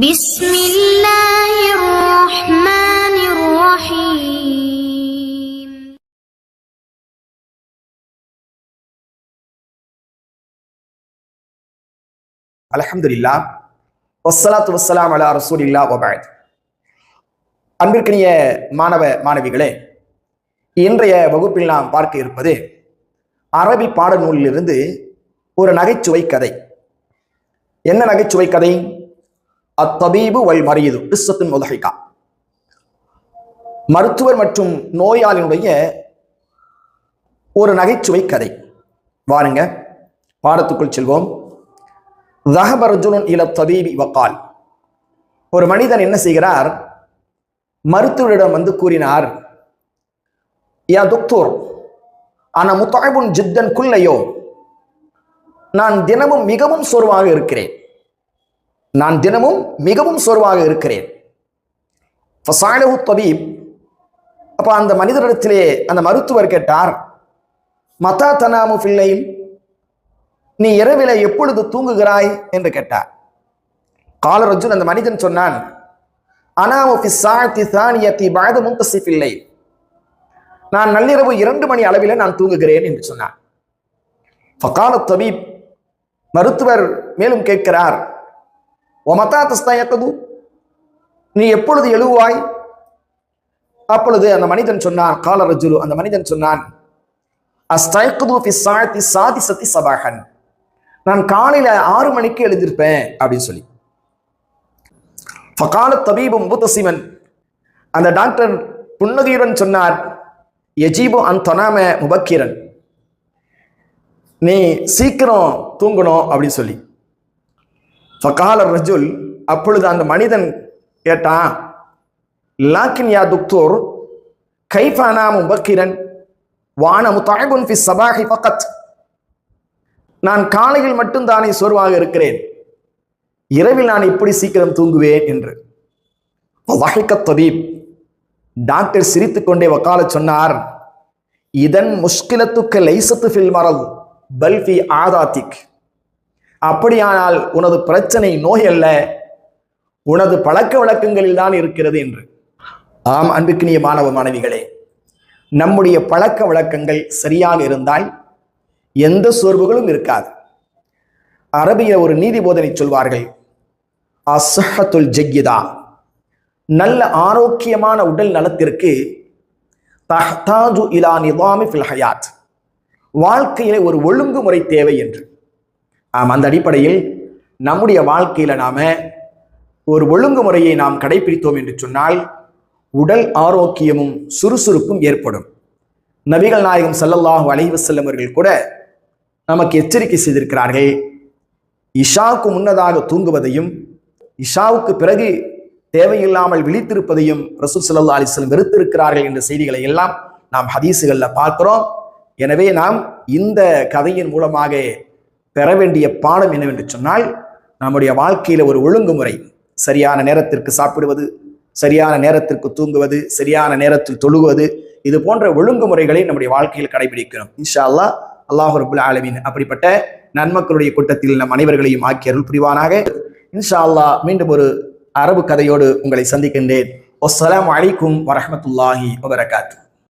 بسم الله الرحمن الرحيم. அல்ஹம்துலில்லாஹ் வஸ்ஸலாத்து வஸ்ஸலாம் அலா ரசூலில்லாஹ் வபஅத். அன்பிற்கினிய மாணவ மாணவிகளே, இன்றைய வகுப்பில் நாம் பார்க்க இருப்பது அரபி பாடநூலிலிருந்து ஒரு நகைச்சுவை கதை. என்ன நகைச்சுவை கதை? அத்தபீபு வல் மரீது கிஸ்ஸத்துன் முதஹிகா. மருத்துவர் மற்றும் நோயாளியினுடைய ஒரு நகைச்சுவை கதை. வாருங்க பாடத்துக்குள் செல்வோம். ذهب رجل الى الطبيب وقال. ஒரு மனிதன் என்ன செய்கிறார்? மருத்துவரிடம் வந்து கூறினார், யா டாக்டர், அன முத்தஅபுன் ஜித்தன் குல்ல யௌம். நான் தினமும் மிகவும் சோர்வாக இருக்கிறேன். ஃபஸஅலஹு தபீப். அப்ப அந்த மனிதரிடத்திலே அந்த மருத்துவர் கேட்டார், மதா தனாமு ஃபில் லைல், நீ இரவிலே எப்பொழுது தூங்குகிறாய் என்று கேட்டார். கால ரஜுல், அந்த மனிதன் சொன்னான், அனாமு ஃபி ஸாஅத்தி ஸானியத்தி பஅத முன்தஸிஃபில் லைல், நான் நள்ளிரவு 2 மணி அளவிலே நான் தூங்குகிறேன் என்று சொன்னான். ஃபகால தபீப், மருத்துவர் மேலும் கேட்கிறார், வமதா தஸ்தயகது, நீ எப்பொழுது எழுவாய்? அப்பொழுது அந்த மனிதன் சொன்னான், கால ரஜுலு, அந்த மனிதன் சொன்னான், அஸ்தயகது ஃபி ஸாஅத்தி ஸாதிஸத்தி ஸபாஹன், நான் காலையில 6 மணிக்கு எழுந்திருப்பேன் அப்படின்னு சொல்லி. ஃபகால தபீபு முபதஸிமன், அந்த டாக்டர் புன்னகையுடன் சொன்னார், யஜீபு அன் தனாம முபக்கிரன், நீ சீக்கிரம் தூங்கணும் அப்படின்னு சொல்லி. ஃபகால ரஜுல், அப்பொழுது அந்த மனிதன் கேட்டான், லாக்கின் யா துக்தோர் கைஃப அனாமு முபக்கிரன் வான முத்தஅபுன் ஃபி ஸபாஹி ஃபகத், நான் காலையில் மட்டும் தானே சோர்வாக இருக்கிறேன், இரவில் நான் எப்படி சீக்கிரம் தூங்குவேன் என்று. தபீப், டாக்டர் சிரித்துக்கொண்டே வக்கால சொன்னார், இதன் முஷ்கிலத்துக்க லைசத்து ஃபில் மரத் பல் ஃபி ஆதாத்திக், அப்படியானால் உனது பிரச்சனை நோய் அல்ல, உனது பழக்க வழக்கங்களில் தான் இருக்கிறது என்று. ஆம் அன்புக்கினிய மாணவ மாணவிகளே, நம்முடைய பழக்க வழக்கங்கள் சரியாக இருந்தால் எந்த சோர்வுகளும் இருக்காது. அரபிய ஒரு நீதி போதனை சொல்வார்கள், அஸ்ஹத்துல் ஜய்யிதா, நல்ல ஆரோக்கியமான உடல் நலத்திற்கு தஹ்தாஜு இலா நிதாமி ஃபில் ஹயாத், வாழ்க்கையிலே ஒரு ஒழுங்குமுறை தேவை என்று. அந்த அடிப்படையில் நம்முடைய வாழ்க்கையில நாம ஒரு ஒழுங்குமுறையை நாம் கடைபிடித்தோம் என்று சொன்னால் உடல் ஆரோக்கியமும் சுறுசுறுப்பும் ஏற்படும். நபிகள் நாயகம் ஸல்லல்லாஹு அலைஹி வஸல்லம் அவர்கள் கூட நமக்கு எச்சரிக்கை செய்திருக்கிறார்கள், இஷாவுக்கு முன்னதாக தூங்குவதையும் இஷாவுக்கு பிறகு தேவையில்லாமல் விழித்திருப்பதையும் ரசூல் ஸல்லல்லாஹு அலைஹி வஸல்லம் வெறுத்திருக்கிறார்கள் என்ற செய்திகளை எல்லாம் நாம் ஹதீஸுகள்ல பார்க்கிறோம். எனவே நாம் இந்த கதையின் மூலமாக பெற வேண்டிய பாடம் என்னவென்று சொன்னால், நம்முடைய வாழ்க்கையில ஒரு ஒழுங்குமுறை, சரியான நேரத்திற்கு சாப்பிடுவது, சரியான நேரத்திற்கு தூங்குவது, சரியான நேரத்தில் தொழுவது, இது போன்ற ஒழுங்குமுறைகளை நம்முடைய வாழ்க்கையில் கடைபிடிக்கிறோம். இன்ஷா அல்லாஹ், அல்லாஹ் ரப்புல் ஆலமீன் அப்படிப்பட்ட நன்மக்களுடைய கூட்டத்தில் நம் அனைவர்களையும் ஆக்கி அருள் புரிவானாக. இன்ஷா அல்லாஹ் மீண்டும் ஒரு அரபு கதையோடு உங்களை சந்திக்கின்றேன். அஸ்ஸலாமு அலைக்கும் வரஹ்மத்துல்லாஹி வபரகாத்துஹு.